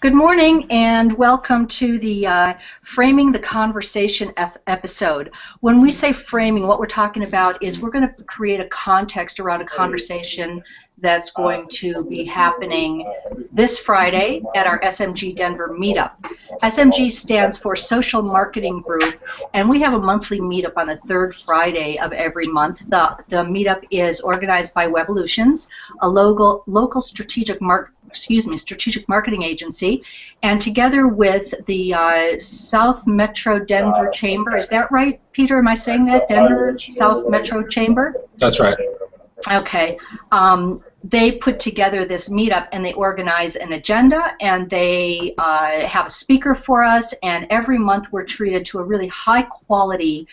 Good morning and welcome to the Framing the Conversation episode. When we say framing, what we're talking about is we're going to create a context around a conversation that's going to be happening this Friday at our SMGDenver Meetup. SMG stands for Social Marketing Group, and we have a monthly meetup on the third Friday of every month. The meetup is organized by Webolutions, a local strategic marketing agency, and together with the South Metro Denver Chamber. Is that right, Peter? Am I saying that? Denver South Metro Chamber? That's right. Okay. They put together this meetup and they organize an agenda and they have a speaker for us, and every month we're treated to a really high quality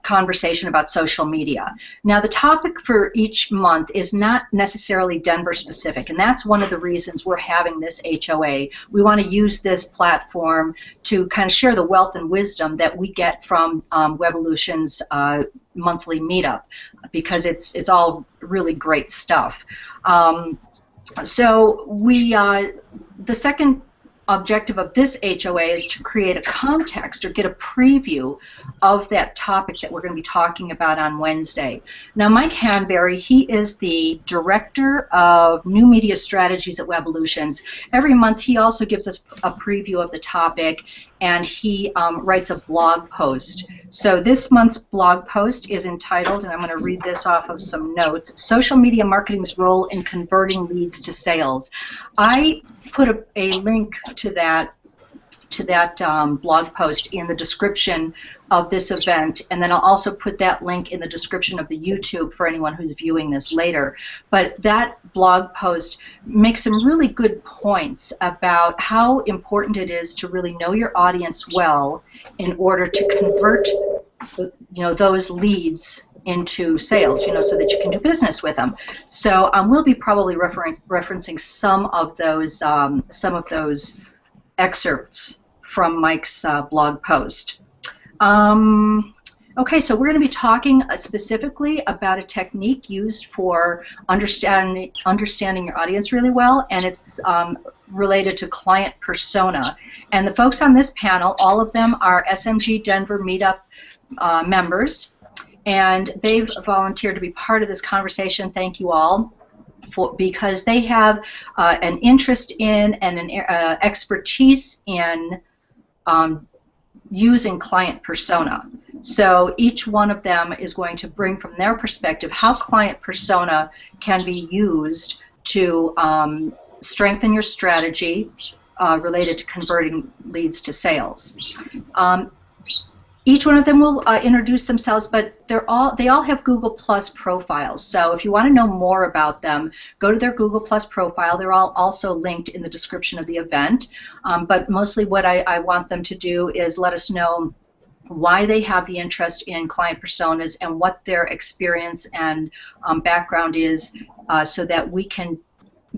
conversation about social media. Now, the topic for each month is not necessarily Denver specific, and that's one of the reasons we're having this HOA. We want to use this platform to kind of share the wealth and wisdom that we get from Webolutions monthly meetup, because it's all really great stuff. So the second objective of this HOA is to create a context or get a preview of that topic that we're going to be talking about on Wednesday. Now, Mike Hanberry, he is the Director of New Media Strategies at Webolutions. Every month he also gives us a preview of the topic, and he writes a blog post. So this month's blog post is entitled, and I'm going to read this off of some notes, Social Media Marketing's Role in Converting Leads to Sales. I put a link to that blog post in the description of this event, and then I'll also put that link in the description of the YouTube for anyone who's viewing this later. But that blog post makes some really good points about how important it is to really know your audience well in order to convert those leads into sales, so that you can do business with them. So we'll be probably referencing some of those excerpts from Mike's blog post. Okay, so we're going to be talking specifically about a technique used for understanding your audience really well, and it's related to client persona. And the folks on this panel, all of them are SMGDenver Meetup members, and they've volunteered to be part of this conversation. Thank you all, because they have an interest in and an expertise in using client persona. So each one of them is going to bring from their perspective how client persona can be used to strengthen your strategy related to converting leads to sales. Each one of them will introduce themselves, but they all have Google Plus profiles. So if you want to know more about them, go to their Google Plus profile. They're all also linked in the description of the event. But mostly what I want them to do is let us know why they have the interest in client personas and what their experience and background is, so that we can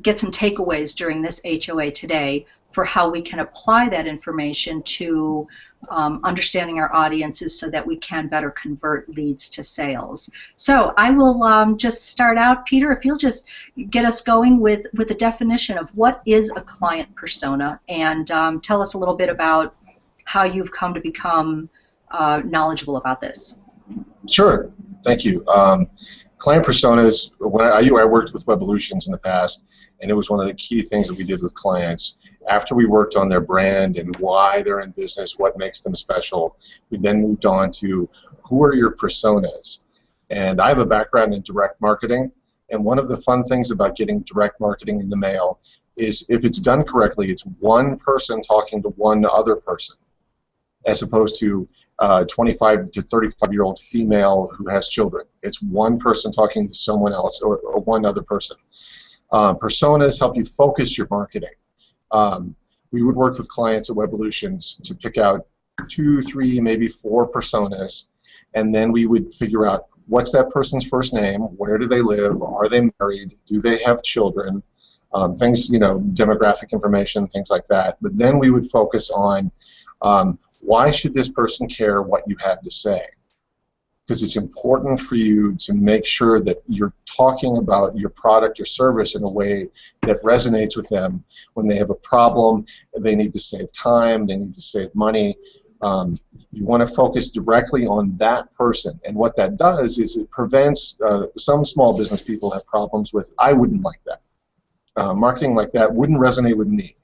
get some takeaways during this HOA today for how we can apply that information to understanding our audiences so that we can better convert leads to sales. So I will just start out. Peter, if you'll just get us going with the definition of what is a client persona, and tell us a little bit about how you've come to become knowledgeable about this. Sure. Thank you. Client personas, when I worked with Webolutions in the past, and it was one of the key things that we did with clients. After we worked on their brand and why they're in business, what makes them special, we then moved on to who are your personas. And I have a background in direct marketing, and one of the fun things about getting direct marketing in the mail is if it's done correctly, it's one person talking to one other person, as opposed to 25 to 35-year-old female who has children. It's one person talking to someone else, or one other person. Personas help you focus your marketing. We would work with clients at Webolutions to pick out 2, 3, maybe 4 personas, and then we would figure out what's that person's first name, where do they live, are they married, do they have children, things, demographic information, things like that. But then we would focus on why should this person care what you have to say? because it's important for you to make sure that you're talking about your product or service in a way that resonates with them when they have a problem, they need to save time, they need to save money. You want to focus directly on that person, and what that does is it prevents some small business people have problems with, I wouldn't like that. Marketing like that wouldn't resonate with me.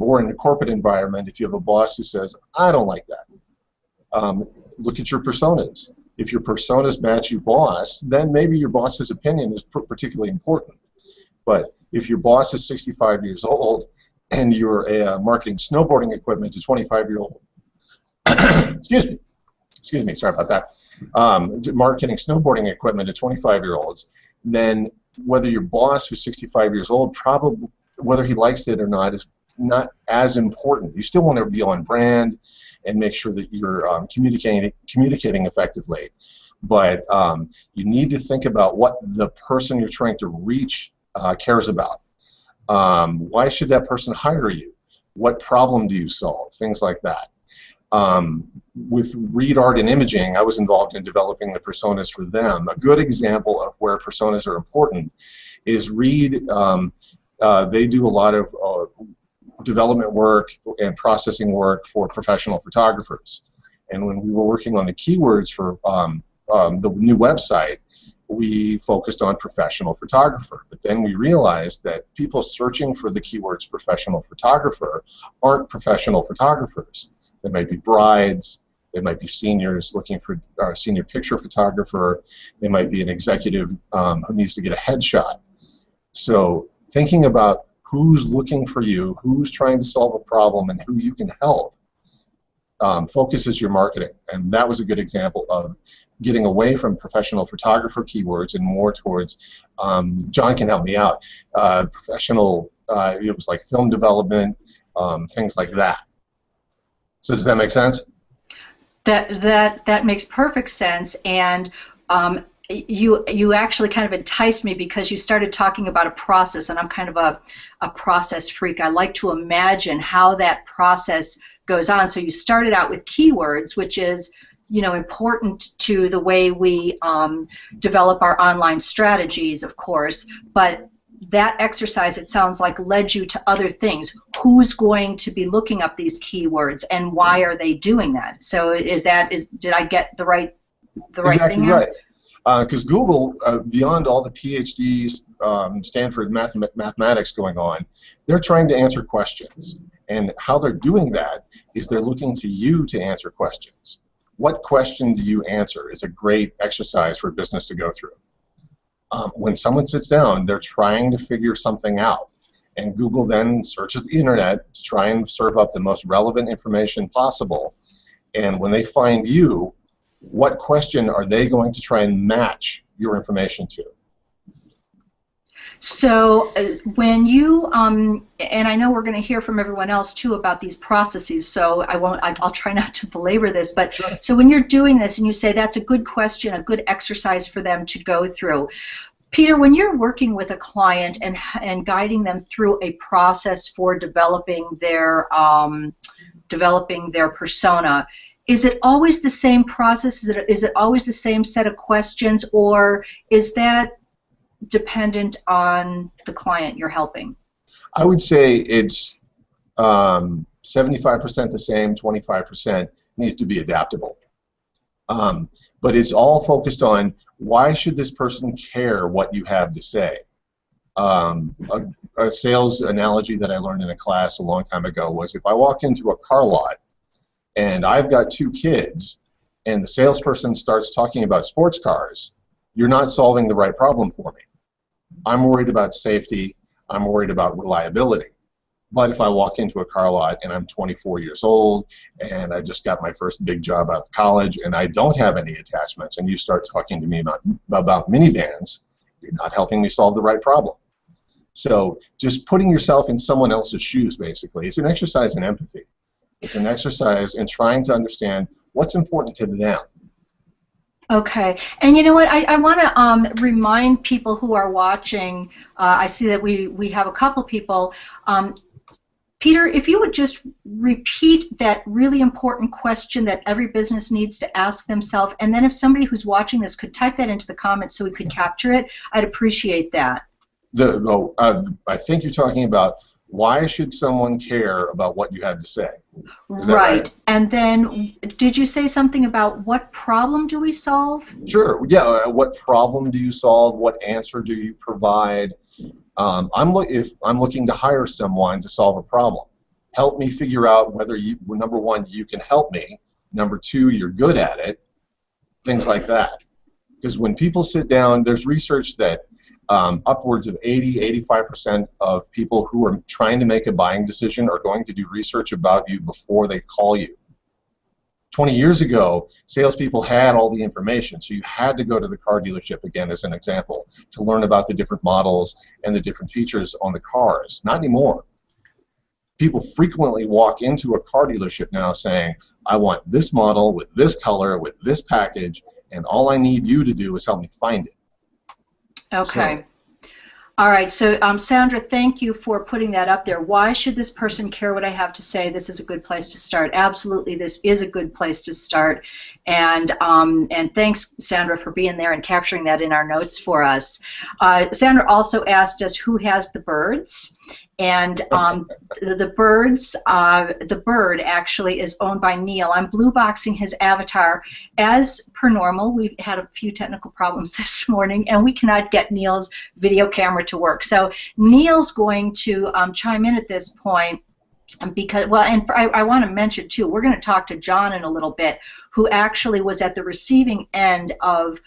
Or in a corporate environment, if you have a boss who says, I don't like that. Look at your personas. If your personas match your boss, then maybe your boss's opinion is particularly important. But if your boss is 65 years old and you're marketing snowboarding equipment to 25-year-old, excuse me, sorry about that, marketing snowboarding equipment to 25-year-olds, then whether your boss who's 65 years old, probably whether he likes it or not is not as important. You still want to be on brand and make sure that you're communicating effectively. But you need to think about what the person you're trying to reach cares about. Why should that person hire you? What problem do you solve? Things like that. With Read Art and Imaging, I was involved in developing the personas for them. A good example of where personas are important is Read. They do a lot of development work and processing work for professional photographers. And when we were working on the keywords for the new website, we focused on professional photographer. But then we realized that people searching for the keywords professional photographer aren't professional photographers. They might be brides, they might be seniors looking for a senior picture photographer, they might be an executive who needs to get a headshot. So thinking about who's looking for you, who's trying to solve a problem, and who you can help focuses your marketing. And that was a good example of getting away from professional photographer keywords and more towards, John can help me out, professional, it was like film development, things like that. So does that make sense? That makes perfect sense, and you actually kind of enticed me because you started talking about a process, and I'm kind of a process freak. I like to imagine how that process goes on. So you started out with keywords, which is, you know, important to the way we develop our online strategies, of course, but that exercise, it sounds like, led you to other things. Who's going to be looking up these keywords, and why are they doing that? So did I get the right exactly thing? Right. Because Google, beyond all the PhDs, Stanford mathematics going on, they're trying to answer questions. And how they're doing that is they're looking to you to answer questions. What question do you answer is a great exercise for business to go through. When someone sits down, they're trying to figure something out. And Google then searches the internet to try and serve up the most relevant information possible. And when they find you, what question are they going to try and match your information to? So when you, and I know we're going to hear from everyone else too about these processes, so I'll try not to belabor this, but sure. So when you're doing this and you say that's a good question, a good exercise for them to go through, Peter, when you're working with a client and guiding them through a process for developing their persona, is it always the same process? Is it always the same set of questions, or is that dependent on the client you're helping? I would say it's 75% the same, 25% needs to be adaptable. But it's all focused on why should this person care what you have to say. A sales analogy that I learned in a class a long time ago was if I walk into a car lot and I've got 2 kids and the salesperson starts talking about sports cars, you're not solving the right problem for me. I'm worried about safety, I'm worried about reliability. But if I walk into a car lot and I'm 24 years old and I just got my first big job out of college and I don't have any attachments and you start talking to me about minivans, you're not helping me solve the right problem. So just putting yourself in someone else's shoes, basically, it's an exercise in empathy. It's an exercise in trying to understand what's important to them. Okay, and you know what, I want to remind people who are watching, I see that we have a couple people, Peter, if you would just repeat that really important question that every business needs to ask themselves, and then if somebody who's watching this could type that into the comments so we could capture it, I'd appreciate that. I think you're talking about why should someone care about what you have to say? Is that right? And then did you say something about what problem do we solve? Sure. Yeah. What problem do you solve? What answer do you provide? If I'm looking to hire someone to solve a problem, help me figure out whether you, number one, you can help me. Number two, you're good at it. Things like that. Because when people sit down, there's research that upwards of 80–85% of people who are trying to make a buying decision are going to do research about you before they call you. 20 years ago, salespeople had all the information, so you had to go to the car dealership, again as an example, to learn about the different models and the different features on the cars. Not anymore. People frequently walk into a car dealership now saying, I want this model with this color, with this package, and all I need you to do is help me find it. Okay. So, all right, so Sandra, thank you for putting that up there. Why should this person care what I have to say? This is a good place to start. Absolutely, this is a good place to start. And thanks, Sandra, for being there and capturing that in our notes for us. Sandra also asked us who has the birds. And the bird actually is owned by Neal. I'm blue boxing his avatar. As per normal, we've had a few technical problems this morning, and we cannot get Neal's video camera to work. So Neal's going to chime in at this point. Because, well, and I want to mention too, we're going to talk to John in a little bit, who actually was at the receiving end of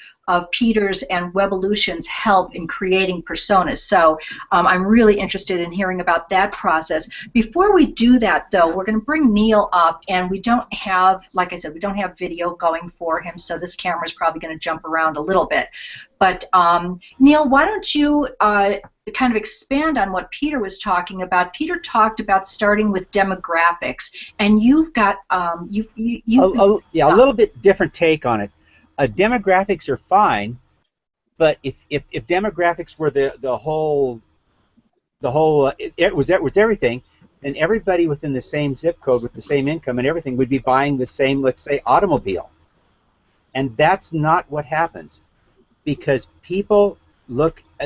Peter's and Webolutions' help in creating personas. So I'm really interested in hearing about that process. Before we do that, though, we're going to bring Neal up, and we don't have, like I said, we don't have video going for him, so this camera is probably going to jump around a little bit. But Neal, why don't you kind of expand on what Peter was talking about? Peter talked about starting with demographics, and you've got yeah, a little bit different take on it. Demographics are fine, but if demographics were the whole it was everything, then everybody within the same zip code with the same income and everything would be buying the same, let's say, automobile, and that's not what happens, because people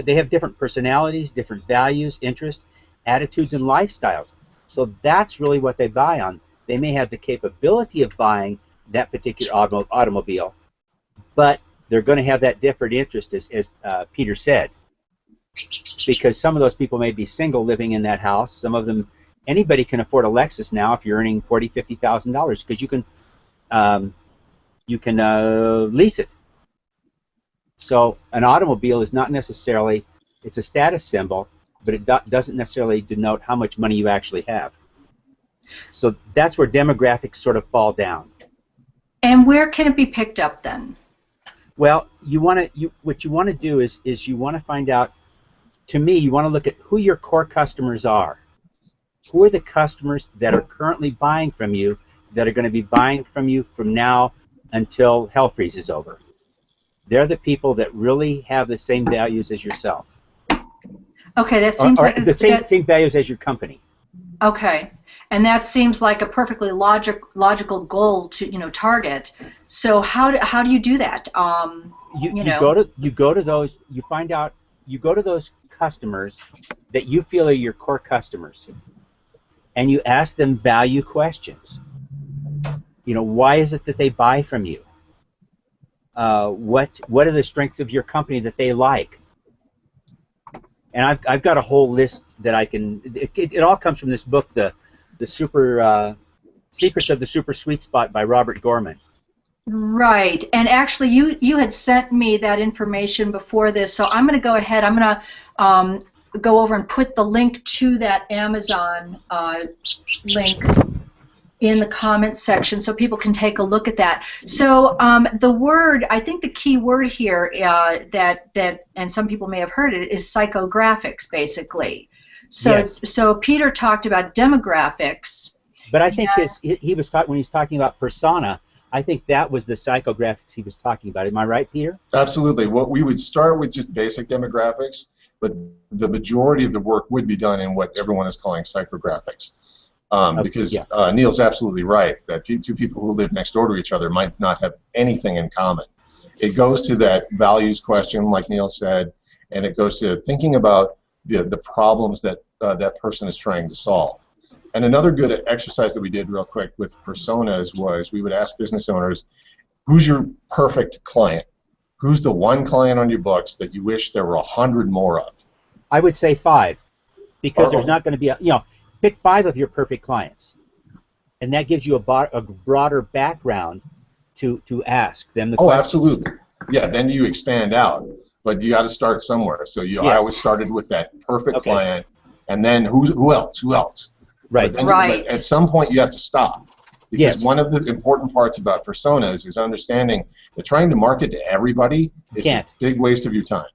they have different personalities, different values, interests, attitudes, and lifestyles. So that's really what they buy on. They may have the capability of buying that particular automobile, but they're going to have that different interest, as Peter said, because some of those people may be single living in that house. Some of them, anybody can afford a Lexus now if you're earning $40,000, $50,000, because you can lease it. So an automobile is not necessarily, it's a status symbol, but it doesn't necessarily denote how much money you actually have. So that's where demographics sort of fall down. And where can it be picked up then? Well, what you want to do is you want to find out, to me, you want to look at who your core customers are. Who are the customers that are currently buying from you, that are going to be buying from you from now until hell freezes over? They're the people that really have the same values as yourself. Okay, that seems like the same values as your company. Okay, and that seems like a perfectly logical goal to target. So how do you do that? You go to those. You find out. You go to those customers that you feel are your core customers, and you ask them value questions. Why is it that they buy from you? What are the strengths of your company that they like? And I've got a whole list that I can. It all comes from this book, the Super Secrets of the Super Sweet Spot by Robert Gordman. Right, and actually, you had sent me that information before this, so I'm going to go ahead. I'm going to go over and put the link to that Amazon link in the comments section so people can take a look at that. So the word, I think the key word here that and some people may have heard it, is psychographics, basically. So yes. So Peter talked about demographics. But I think when he's talking about persona, I think that was the psychographics he was talking about. Am I right, Peter? Absolutely. What we would start with just basic demographics, but the majority of the work would be done in what everyone is calling psychographics. Because Neal's absolutely right that two people who live next door to each other might not have anything in common. It goes to that values question, like Neal said, and it goes to thinking about the problems that that person is trying to solve. And another good exercise that we did real quick with personas was we would ask business owners, who's your perfect client? Who's the one client on your books that you wish there were 100 more of? I would say 5, because there's not going to be pick 5 of your perfect clients, and that gives you a broader background to ask them the questions. Oh, absolutely. Yeah, then you expand out, but you got to start somewhere. So I always started with that perfect client, and then who else? Right. But at some point you have to stop. Because one of the important parts about personas is understanding that trying to market to everybody is a big waste of your time.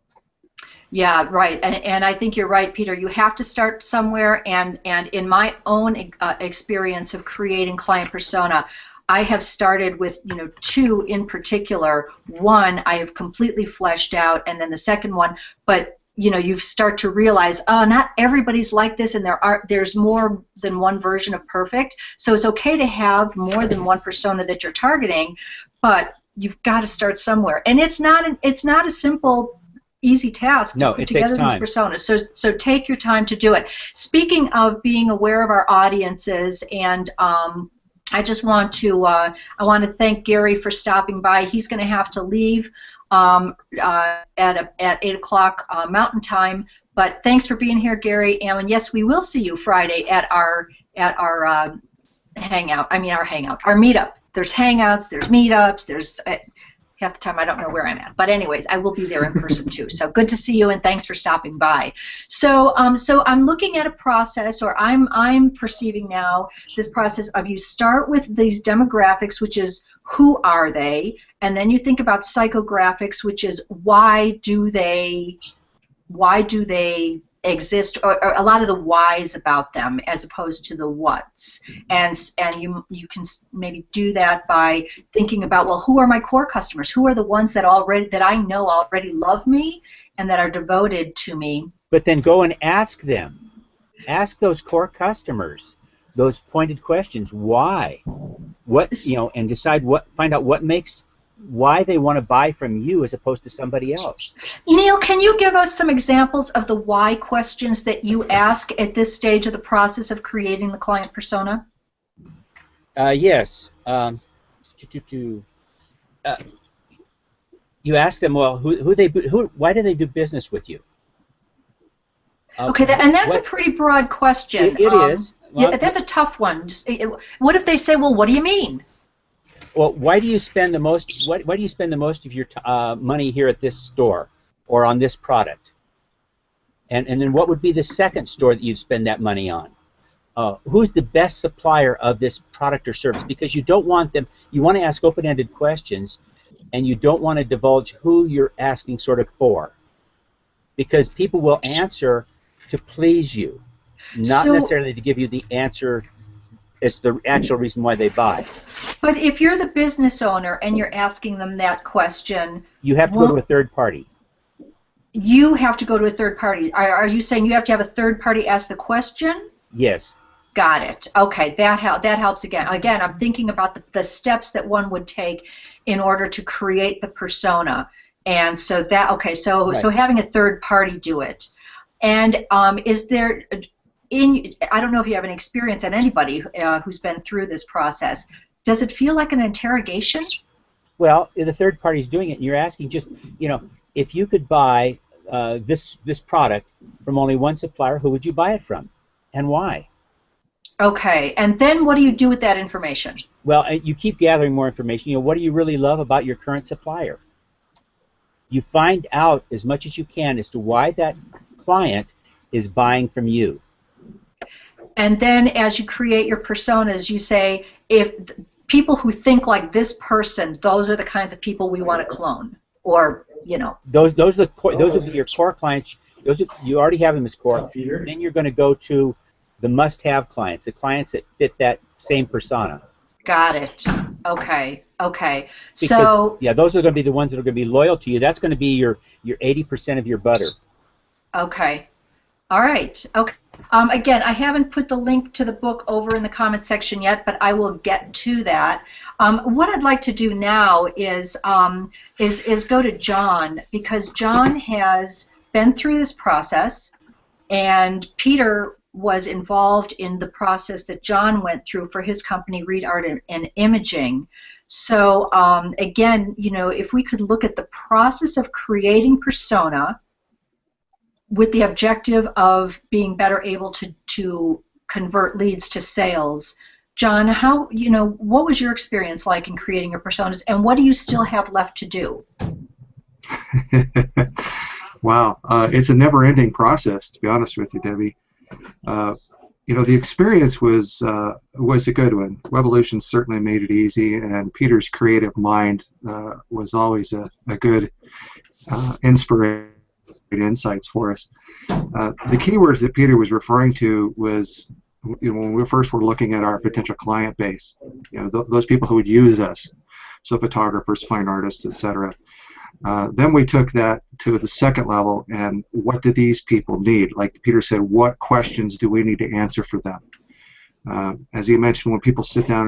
Yeah, right, and I think you're right, Peter. You have to start somewhere, and in my own experience of creating client persona, I have started with 2 in particular. One I have completely fleshed out, and then the second one, but you start to realize, oh, not everybody's like this, and there's more than one version of perfect. So it's okay to have more than one persona that you're targeting, but you've got to start somewhere, and it's not a simple, easy task to put together these personas. So take your time to do it. Speaking of being aware of our audiences, and I just want to thank Gary for stopping by. He's going to have to leave at 8 o'clock Mountain Time. But thanks for being here, Gary. And yes, we will see you Friday at our hangout. Our meetup. There's hangouts. There's meetups. There's half the time I don't know where I'm at, but anyways, I will be there in person too. So good to see you, and thanks for stopping by. So I'm looking at a process, or I'm perceiving now this process of you start with these demographics, which is who are they, and then you think about psychographics, which is why do they exist, or a lot of the whys about them as opposed to the whats, and you can maybe do that by thinking about, well, who are my core customers? Who are the ones that I know already love me and that are devoted to me? But then go and ask them. Ask those core customers those pointed questions. Why? What, and find out why they want to buy from you as opposed to somebody else. Neal, can you give us some examples of the why questions that you ask at this stage of the process of creating the client persona? Yes. You ask them, well, why do they do business with you? Okay, and that's a pretty broad question. It is. Well, yeah, that's a tough one. What if they say, well, what do you mean? Well, why do you spend the most? Why do you spend the most of your money here at this store or on this product? And then what would be the second store that you'd spend that money on? Who's the best supplier of this product or service? Because you don't want them. You want to ask open-ended questions, and you don't want to divulge who you're asking sort of for, because people will answer to please you, not necessarily to give you the answer. It's the actual reason why they buy. But if you're the business owner and you're asking them that question, you have to go to a third party. You have to go to a third party. Are you saying you have to have a third party ask the question? Yes. Got it. Okay, that helps again. Again, I'm thinking about the steps that one would take in order to create the persona, and so that so having a third party do it, and is there? I don't know if you have any experience on anybody who's been through this process. Does it feel like an interrogation? Well, the third party's doing it, and you're asking just, if you could buy this product from only one supplier, who would you buy it from, and why? Okay, and then what do you do with that information? Well, you keep gathering more information. What do you really love about your current supplier? You find out as much as you can as to why that client is buying from you. And then as you create your personas, you say, if people who think like this person, those are the kinds of people we want to clone, or Those will be your core clients. You already have them as core. Then you're going to go to the must-have clients, the clients that fit that same persona. Got it. Okay. Because, those are going to be the ones that are going to be loyal to you. That's going to be your 80% of your butter. Okay. All right. Okay. Again, I haven't put the link to the book over in the comment section yet, but I will get to that. What I'd like to do now is go to John, because John has been through this process, and Peter was involved in the process that John went through for his company, Read Art and Imaging. So again, you know, if we could look at the process of creating persona with the objective of being better able to convert leads to sales. John, how, you know, what was your experience like in creating your personas, and what do you still have left to do? Wow, it's a never-ending process, to be honest with you, Debbie. You know, the experience was a good one. Webolutions certainly made it easy, and Peter's creative mind was always a good inspiration, insights for us. The keywords that Peter was referring to was, you know, when we first were looking at our potential client base, you know, those people who would use us, so photographers, fine artists, etc. Then we took that to the second level, and what do these people need? Like Peter said, what questions do we need to answer for them? As he mentioned, when people sit down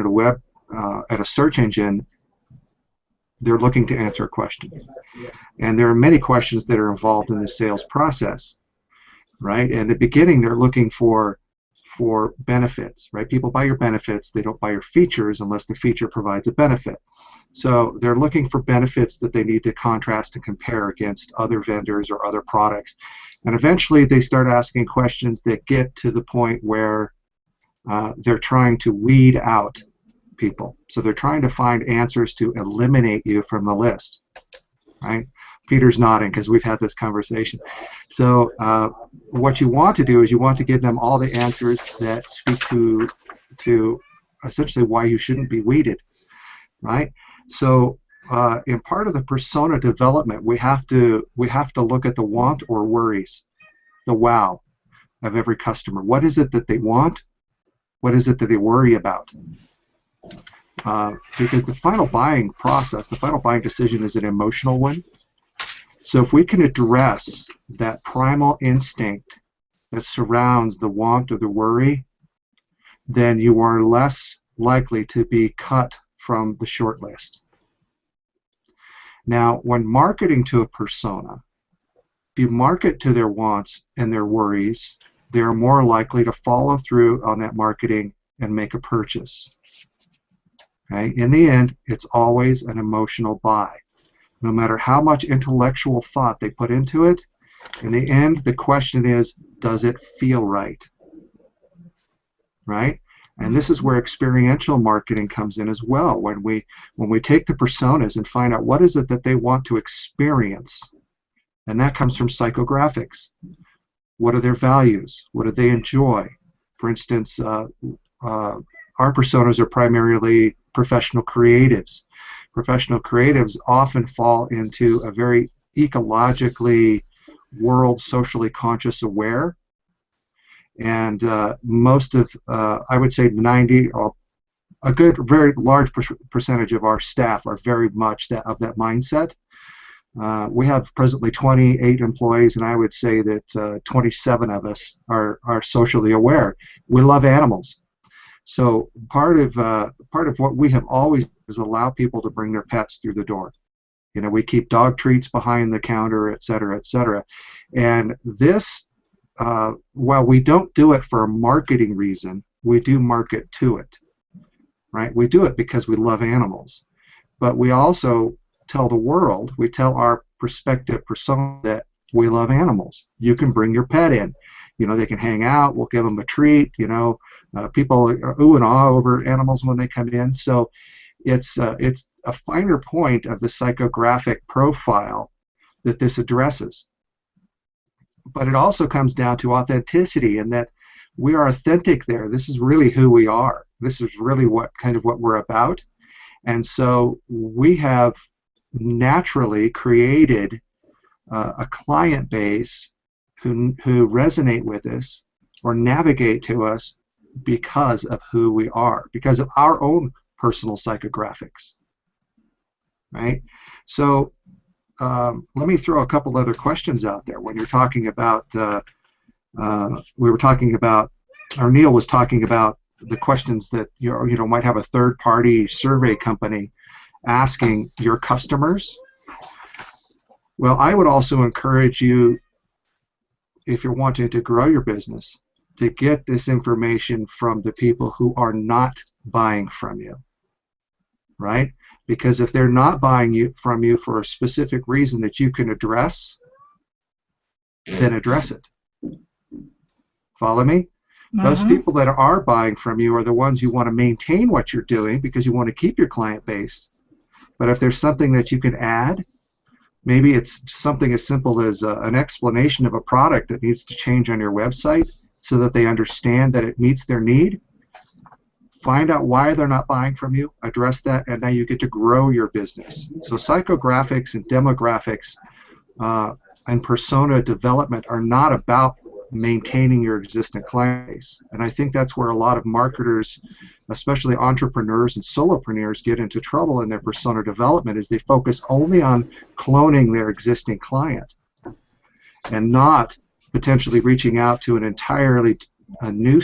at a search engine, they're looking to answer a question. And there are many questions that are involved in the sales process, right? In the beginning, they're looking for benefits, right? People buy your benefits, they don't buy your features unless the feature provides a benefit. So they're looking for benefits that they need to contrast and compare against other vendors or other products. And eventually they start asking questions that get to the point where they're trying to weed out people. So they're trying to find answers to eliminate you from the list, right? Peter's nodding because we've had this conversation. So what you want to do is you want to give them all the answers that speak to essentially why you shouldn't be weeded, right? So in part of the persona development, we have to look at the want or worries, the wow of every customer. What is it that they want? What is it that they worry about? Because the final buying process, the final buying decision is an emotional one. So if we can address that primal instinct that surrounds the want or the worry, then you are less likely to be cut from the short list. Now, when marketing to a persona, if you market to their wants and their worries, they're more likely to follow through on that marketing and make a purchase. Okay? In the end, it's always an emotional buy. No matter how much intellectual thought they put into it, in the end, the question is, does it feel right? Right? And this is where experiential marketing comes in as well. When we take the personas and find out what is it that they want to experience, and that comes from psychographics. What are their values? What do they enjoy? For instance, our personas are primarily professional creatives. Professional creatives often fall into a very ecologically, world socially conscious aware, and most of, I would say 90, a good, very large percentage of our staff are very much of that mindset. We have presently 28 employees, and I would say that 27 of us are socially aware. We love animals. So part of what we have always done is allow people to bring their pets through the door. You know, we keep dog treats behind the counter, et cetera, et cetera. And this, while we don't do it for a marketing reason, we do market to it, right? We do it because we love animals. But we also tell the world, we tell our prospective persona that we love animals. You can bring your pet in. You know, they can hang out. We'll give them a treat. You know, people are ooh and ah over animals when they come in. So it's a finer point of the psychographic profile that this addresses. But it also comes down to authenticity, and that we are authentic there. This is really who we are. This is really what we're about. And so we have naturally created a client base who resonate with us or navigate to us because of who we are, because of our own personal psychographics, right? So let me throw a couple other questions out there when you're talking about we were talking about, or Neal was talking about the questions that you might have a third-party survey company asking your customers. Well, I would also encourage you, if you're wanting to grow your business, to get this information from the people who are not buying from you, right? Because if they're not buying from you for a specific reason that you can address, then address it. Follow me? Those people that are buying from you are the ones you want to maintain what you're doing because you want to keep your client base. But if there's something that you can add, maybe it's something as simple as an explanation of a product that needs to change on your website so that they understand that it meets their need. Find out why they're not buying from you, address that, and now you get to grow your business. So psychographics and demographics and persona development are not about maintaining your existing client base. And I think that's where a lot of marketers, especially entrepreneurs and solopreneurs, get into trouble in their persona development, is they focus only on cloning their existing client and not potentially reaching out to an entirely new,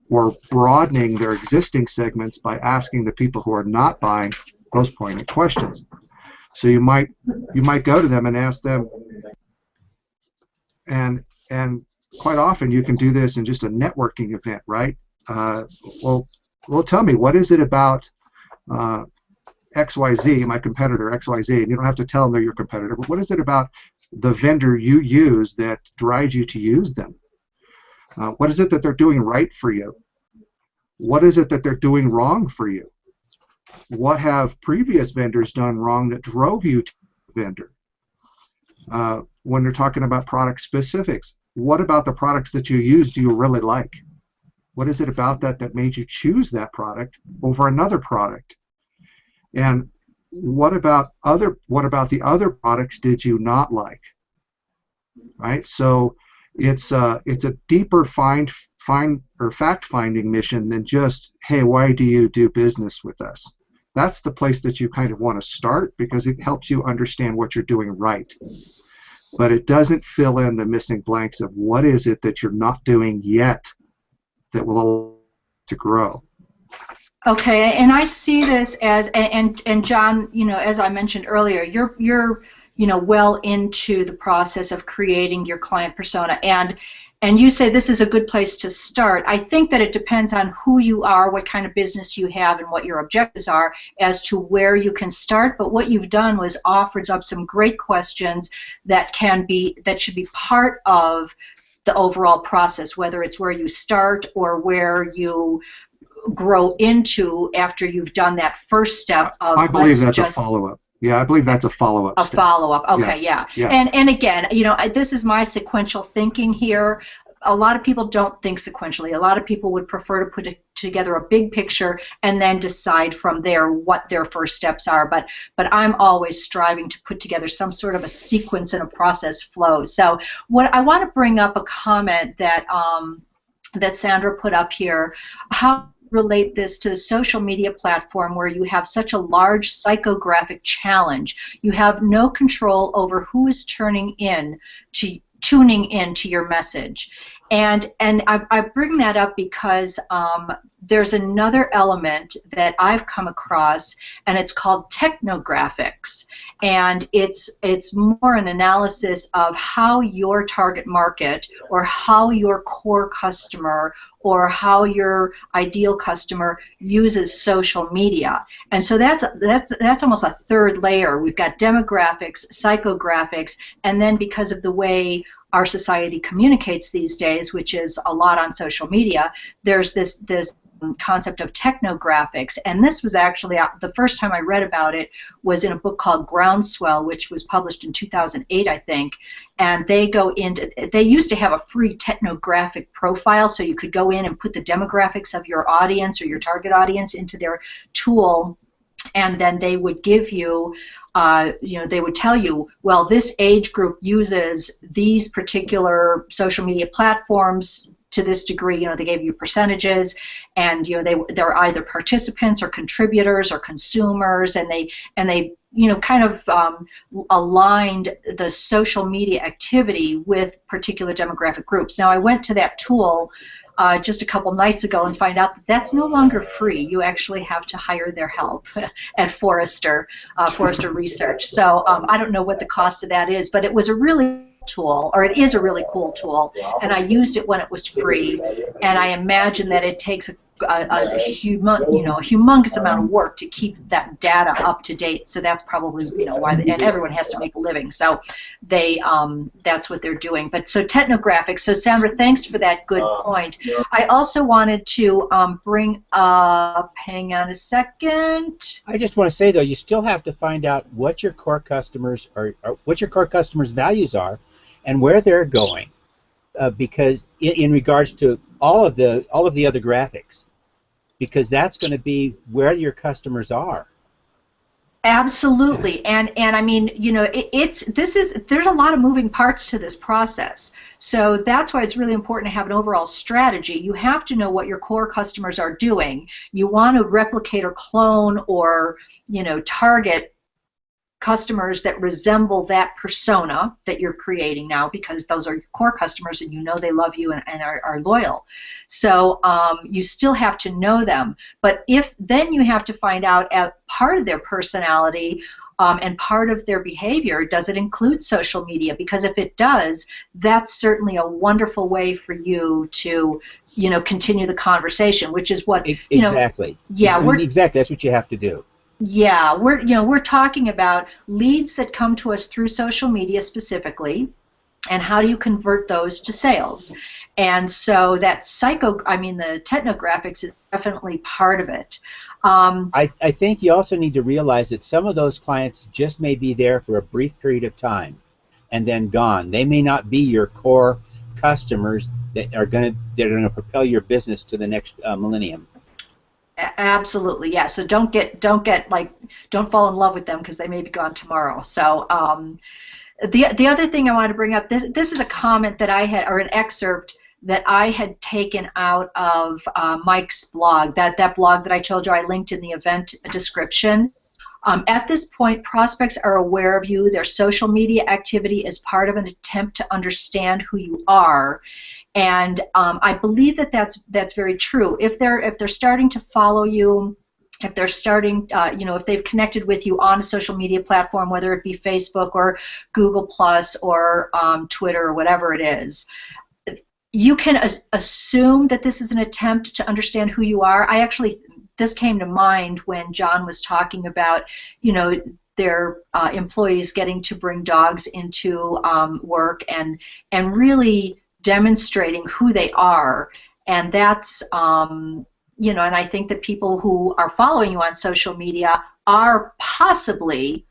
or broadening their existing segments by asking the people who are not buying those pointed questions. So you might go to them and ask them, and quite often you can do this in just a networking event, right? Well, tell me, what is it about XYZ, my competitor XYZ, and you don't have to tell them they're your competitor, but what is it about the vendor you use that drives you to use them? What is it that they're doing right for you? What is it that they're doing wrong for you? What have previous vendors done wrong that drove you to the vendor? When you're talking about product specifics, what about the products that you use do you really like? What is it about that made you choose that product over another product? And what about the other products did you not like? Right? So it's a deeper fact-finding mission than just, hey, why do you do business with us? That's the place that you kind of want to start because it helps you understand what you're doing right. But it doesn't fill in the missing blanks of what is it that you're not doing yet that will allow you to grow. Okay, and I see this as, and John, as I mentioned earlier, you're well into the process of creating your client persona, and you say this is a good place to start. I think that it depends on who you are, what kind of business you have, and what your objectives are as to where you can start. But what you've done was offers up some great questions that should be part of the overall process, whether it's where you start or where you grow into after you've done that first step of. I believe that's a follow-up. Yeah, I believe that's a follow-up. A follow-up. Okay, yes. Yeah. And again, this is my sequential thinking here. A lot of people don't think sequentially. A lot of people would prefer to put together a big picture and then decide from there what their first steps are. But I'm always striving to put together some sort of a sequence and a process flow. So what I want to bring up a comment that Sandra put up here. How relate this to the social media platform where you have such a large psychographic challenge. You have no control over who is tuning in to your message. And I bring that up because there's another element that I've come across, and it's called Technographics. And it's more an analysis of how your target market or how your core customer or how your ideal customer uses social media. And so that's almost a third layer. We've got demographics, psychographics, and then because of the way our society communicates these days, which is a lot on social media, there's this concept of technographics. And this was actually, the first time I read about it was in a book called Groundswell, which was published in 2008, I think. And they used to have a free technographic profile, so you could go in and put the demographics of your audience or your target audience into their tool, and then they would give you, they would tell you, well, this age group uses these particular social media platforms to this degree. They gave you percentages, and they're either participants or contributors or consumers, and they kind of aligned the social media activity with particular demographic groups. Now, I went to that tool just a couple nights ago and find out that that's no longer free. You actually have to hire their help at Forrester Research. So I don't know what the cost of that is, but it was a really tool, or it is a really cool tool, and I used it when it was free, and I imagine that it takes a humongous amount of work to keep that data up to date. So that's probably why, and everyone has to make a living. So they that's what they're doing. But so Technographics. So Sandra, thanks for that good point. I also wanted to bring up. Hang on a second. I just want to say though, you still have to find out what your core customers are, what your core customers' values are, and where they're going. Because in regards to all of the other graphics, because that's going to be where your customers are. Absolutely, and I mean, there's a lot of moving parts to this process. So that's why it's really important to have an overall strategy. You have to know what your core customers are doing. You want to replicate or clone or target customers that resemble that persona that you're creating now, because those are your core customers and they love you and are loyal. So you still have to know them, but then you have to find out part of their personality and part of their behavior, does it include social media? Because if it does, that's certainly a wonderful way for you to continue the conversation, which is what exactly. Exactly, that's what you have to do. Yeah, we're talking about leads that come to us through social media specifically, and how do you convert those to sales? And so that the Technographics is definitely part of it. I think you also need to realize that some of those clients just may be there for a brief period of time and then gone. They may not be your core customers that are going to propel your business to the next millennium. Absolutely, yeah. So don't fall in love with them, because they may be gone tomorrow. So the other thing I want to bring up, this is a comment that I had, or an excerpt that I had taken out of Mike's blog, that blog that I told you I linked in the event description. At this point, prospects are aware of you. Their social media activity is part of an attempt to understand who you are. And I believe that that's very true. If they're starting to follow you, if they're starting, if they've connected with you on a social media platform, whether it be Facebook or Google Plus or Twitter or whatever it is, you can assume that this is an attempt to understand who you are. This came to mind when John was talking about, their employees getting to bring dogs into work and really demonstrating who they are, and that's and I think that people who are following you on social media are possibly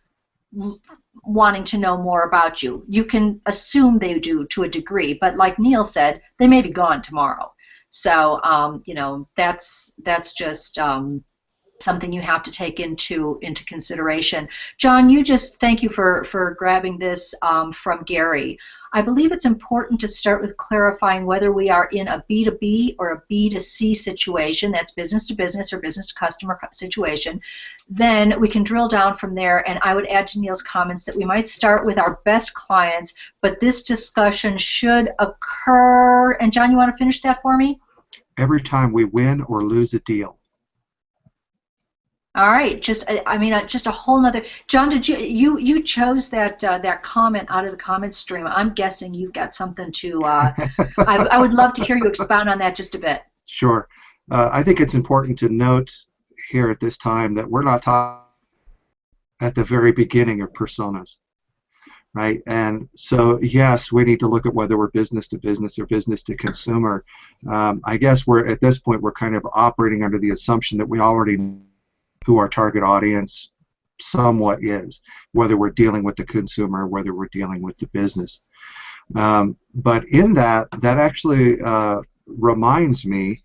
wanting to know more about you. You can assume they do to a degree, but like Neal said, they may be gone tomorrow. So that's just something you have to take into consideration. John, thank you for grabbing this from Gary. I believe it's important to start with clarifying whether we are in a B2B or a B2C situation, that's business to business or business to customer situation. Then we can drill down from there, and I would add to Neal's comments that we might start with our best clients, but this discussion should occur, and John, you want to finish that for me? Every time we win or lose a deal. All right, just a whole nother. John, did you chose that comment out of the comment stream? I'm guessing you've got something to. I would love to hear you expound on that just a bit. Sure, I think it's important to note here at this time that we're not talking at the very beginning of personas, right? And so yes, we need to look at whether we're business to business or business to consumer. I guess at this point we're kind of operating under the assumption that we already know who our target audience somewhat is, whether we're dealing with the consumer or whether we're dealing with the business. But in that actually reminds me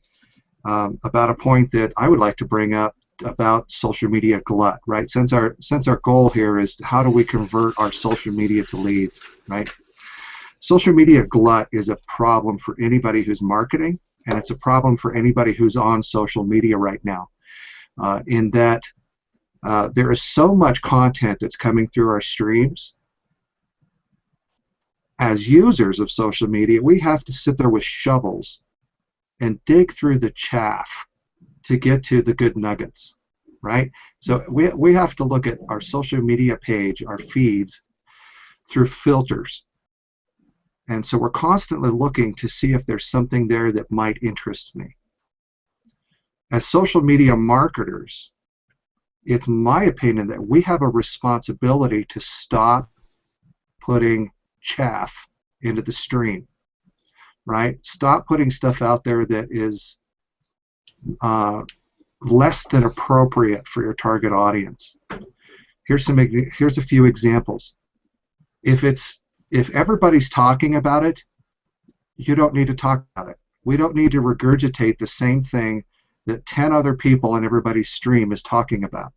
about a point that I would like to bring up about social media glut, right? Since our goal here is how do we convert our social media to leads, right? Social media glut is a problem for anybody who's marketing, and it's a problem for anybody who's on social media right now, in that there is so much content that's coming through our streams. As users of social media, we have to sit there with shovels and dig through the chaff to get to the good nuggets, right? So we have to look at our social media page, our feeds, through filters. And so we're constantly looking to see if there's something there that might interest me. As social media marketers, it's my opinion that we have a responsibility to stop putting chaff into the stream, right? Stop putting stuff out there that is less than appropriate for your target audience. Here's a few examples. If everybody's talking about it, you don't need to talk about it. We don't need to regurgitate the same thing that 10 other people in everybody's stream is talking about.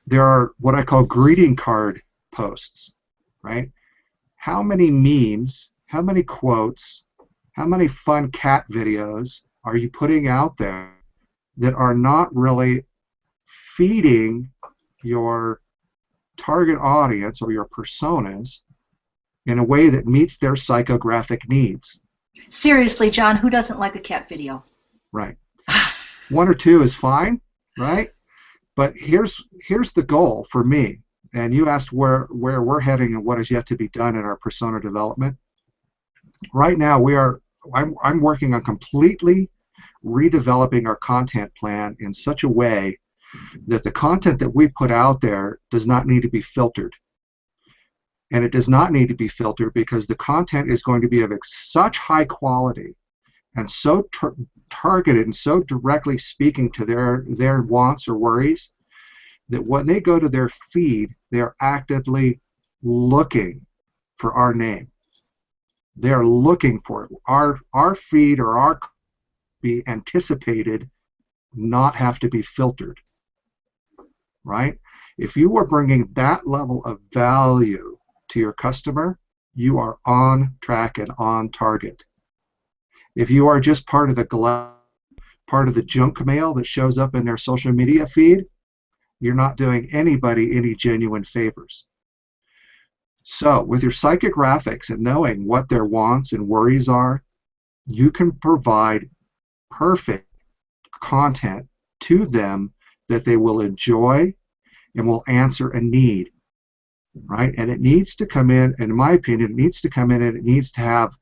There are what I call greeting card posts, right? How many memes, how many quotes, how many fun cat videos are you putting out there that are not really feeding your target audience or your personas in a way that meets their psychographic needs? Seriously, John, who doesn't like a cat video? Right. One or two is fine, right? But here's the goal for me. And you asked where we're heading and what is yet to be done in our persona development. Right now, I'm working on completely redeveloping our content plan in such a way that the content that we put out there does not need to be filtered. And it does not need to be filtered because the content is going to be of such high quality and so targeted and so directly speaking to their wants or worries that when they go to their feed, they are actively looking for our name. They are looking for it. Our feed or our be anticipated, not have to be filtered, right? If you are bringing that level of value to your customer, you are on track and on target. If you are just part of the junk mail that shows up in their social media feed, you're not doing anybody any genuine favors. So with your psychographics and knowing what their wants and worries are, you can provide perfect content to them that they will enjoy and will answer a need, right? And it needs to come in my opinion, it needs to come in and it needs to have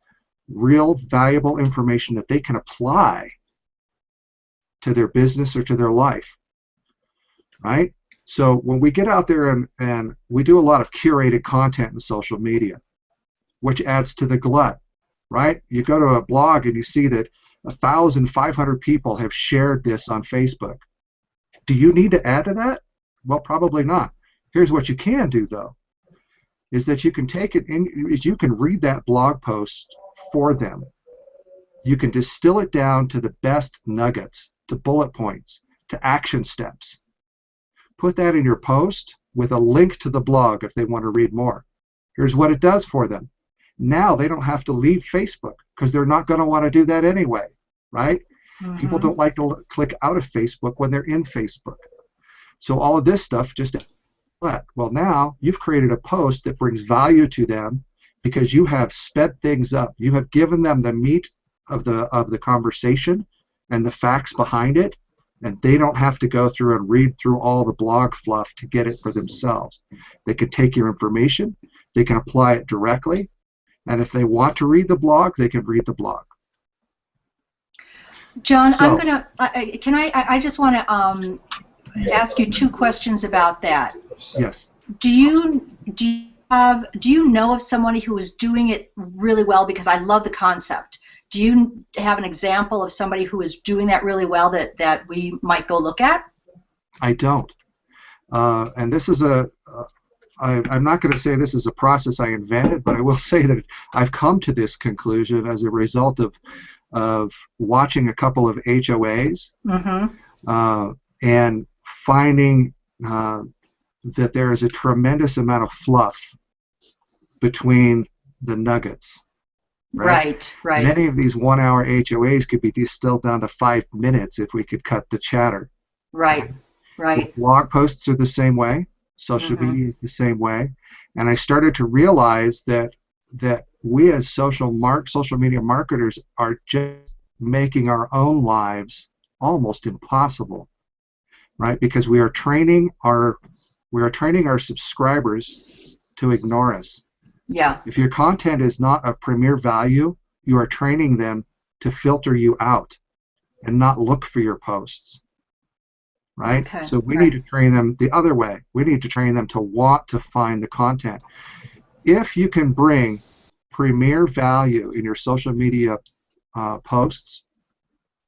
real valuable information that they can apply to their business or to their life, right? So when we get out there and we do a lot of curated content in social media, which adds to the glut, right? You go to a blog and you see that 1,500 people have shared this on Facebook. Do you need to add to that? Well, probably not. Here's what you can do, though, is that you can take it in, is you can read that blog post for them. You can distill it down to the best nuggets, to bullet points, to action steps. Put that in your post with a link to the blog if they want to read more. Here's what it does for them. Now they don't have to leave Facebook because they're not going to want to do that anyway, right? Mm-hmm. People don't like to click out of Facebook when they're in Facebook. So all of this stuff just, well, now you've created a post that brings value to them because you have sped things up. You have given them the meat of the conversation and the facts behind it, and they don't have to go through and read through all the blog fluff to get it for themselves. They can take your information, they can apply it directly, and if they want to read the blog, they can read the blog. John, so, I'm gonna. I just want to ask you two questions about that. Yes. Do you know of somebody who is doing it really well? Because I love the concept. Do you have an example of somebody who is doing that really well that we might go look at? I don't. And this is I'm not going to say this is a process I invented, but I will say that I've come to this conclusion as a result of watching a couple of HOAs and finding that there is a tremendous amount of fluff between the nuggets. Right, right. Many of these 1-hour HOAs could be distilled down to 5 minutes if we could cut the chatter. Right, right. Blog posts are the same way. Social media is the same way. And I started to realize that we as social media marketers are just making our own lives almost impossible, right? Because we are training our subscribers to ignore us. Yeah. If your content is not of premier value, you are training them to filter you out and not look for your posts, right? Okay. So we need to train them the other way. We need to train them to want to find the content. If you can bring premier value in your social media posts,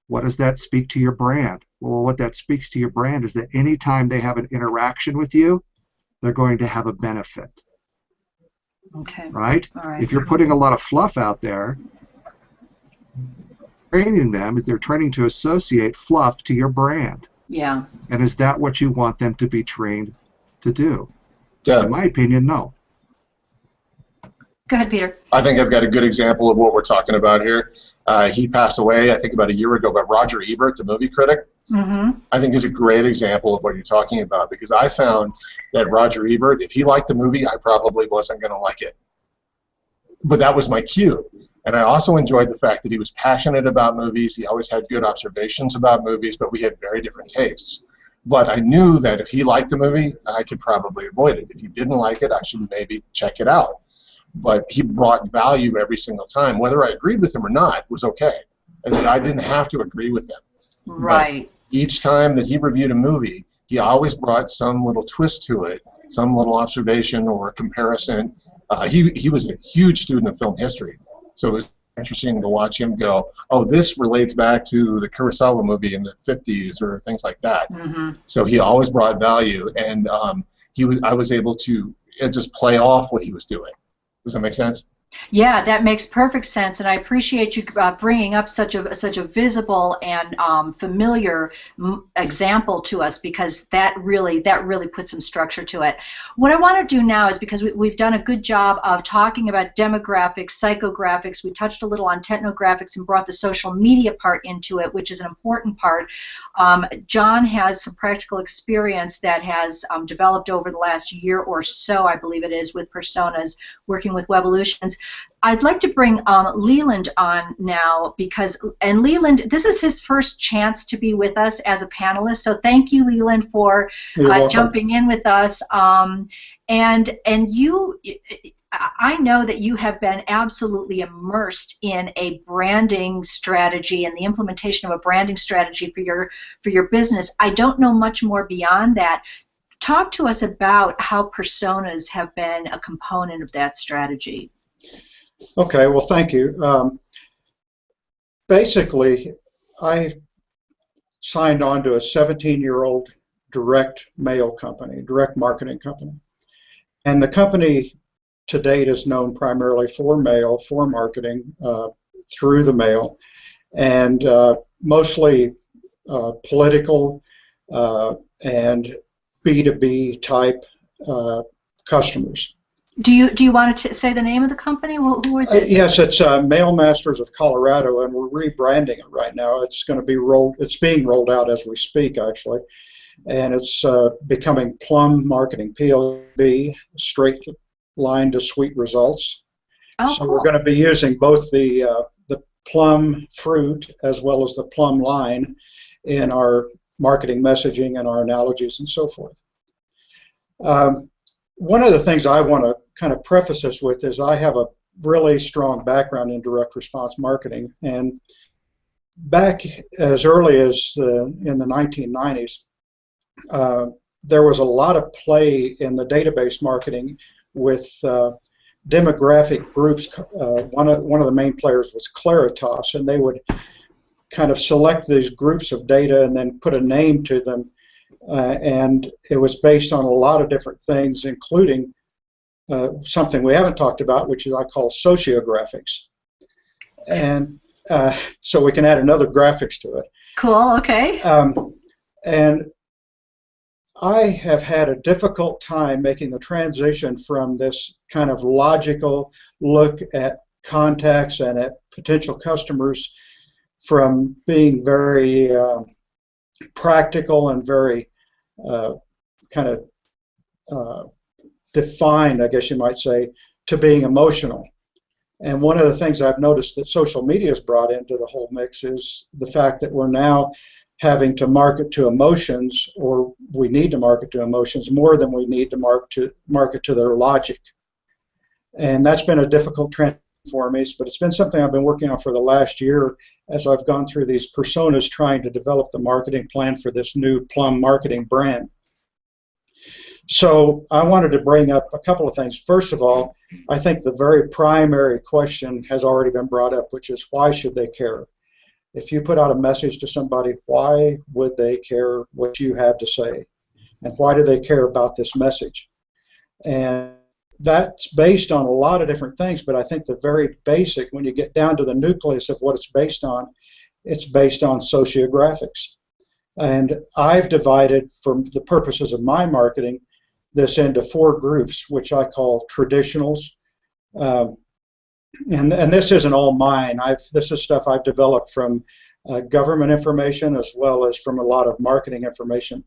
what does that speak to your brand? Well, what that speaks to your brand is that anytime they have an interaction with you, they're going to have a benefit. Okay. Right? All right. If you're putting a lot of fluff out there, training them is they're training to associate fluff to your brand. Yeah. And is that what you want them to be trained to do? Yeah. In my opinion, no. Go ahead, Peter. I think I've got a good example of what we're talking about here. He passed away, I think, about a year ago, but Roger Ebert, the movie critic, I think is a great example of what you're talking about, because I found that Roger Ebert, if he liked the movie, I probably wasn't going to like it. But that was my cue. And I also enjoyed the fact that he was passionate about movies. He always had good observations about movies, but we had very different tastes. But I knew that if he liked the movie, I could probably avoid it. If he didn't like it, I should maybe check it out. But he brought value every single time. Whether I agreed with him or not was okay. And that I didn't have to agree with him. Right. But each time that he reviewed a movie, he always brought some little twist to it, some little observation or comparison. He was a huge student of film history. So it was interesting to watch him go, oh, this relates back to the Kurosawa movie in the 50s or things like that. So he always brought value, and I was able to just play off what he was doing. Does that make sense? Yeah, that makes perfect sense, and I appreciate you bringing up such a visible and familiar example to us, because that really puts some structure to it. What I want to do now is, because we've done a good job of talking about demographics, psychographics, we touched a little on technographics and brought the social media part into it, which is an important part. John has some practical experience that has developed over the last year or so, I believe it is, with personas, working with Webolutions. I'd like to bring Leland on now, and Leland, this is his first chance to be with us as a panelist, so thank you, Leland, for jumping in with us. And you, I know that you have been absolutely immersed in a branding strategy and the implementation of a branding strategy for your business. I don't know much more beyond that. Talk to us about how personas have been a component of that strategy. Okay, well, thank you. Basically, I signed on to a 17-year-old direct mail company, direct marketing company. And the company to date is known primarily for mail, for marketing through the mail, and mostly political and B2B type customers. Do you want to say the name of the company? Who is it? Yes, it's Mail Masters of Colorado, and we're rebranding it right now. It's going to be it's being rolled out as we speak, actually, and it's becoming Plum Marketing, PLB, straight line to sweet results. Oh, so cool. We're going to be using both the plum fruit as well as the plum line in our marketing messaging and our analogies and so forth. One of the things I want to kind of preface this with is I have a really strong background in direct response marketing, and back as early as in the 1990s, there was a lot of play in the database marketing with demographic groups. One of the main players was Claritas, and they would kind of select these groups of data and then put a name to them. And it was based on a lot of different things, including something we haven't talked about, which is I call sociographics. And so we can add another graphics to it. Cool, okay. And I have had a difficult time making the transition from this kind of logical look at contacts and at potential customers from being very practical and very kind of defined, I guess you might say, to being emotional. And one of the things I've noticed that social media has brought into the whole mix is the fact that we're now having to market to emotions, or we need to market to emotions more than we need to market to their logic. And that's been a difficult trend for me, but it's been something I've been working on for the last year as I've gone through these personas trying to develop the marketing plan for this new Plum marketing brand. So I wanted to bring up a couple of things. First of all, I think the very primary question has already been brought up, which is why should they care? If you put out a message to somebody, why would they care what you have to say? And why do they care about this message? And that's based on a lot of different things, but I think the very basic, when you get down to the nucleus of what it's based on sociographics. And I've divided, for the purposes of my marketing, this into 4 groups, which I call traditionals. And this isn't all mine. This is stuff I've developed from government information as well as from a lot of marketing information.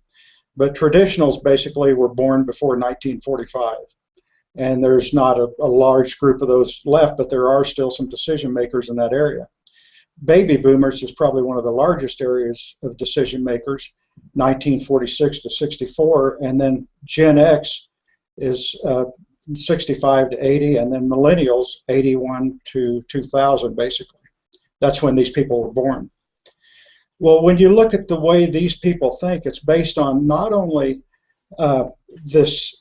But traditionals basically were born before 1945. And there's not a large group of those left, but there are still some decision makers in that area. Baby boomers is probably one of the largest areas of decision makers, 1946 to 64, and then Gen X is 65 to 80, and then millennials, 81 to 2000, basically. That's when these people were born. Well, when you look at the way these people think, it's based on not only this,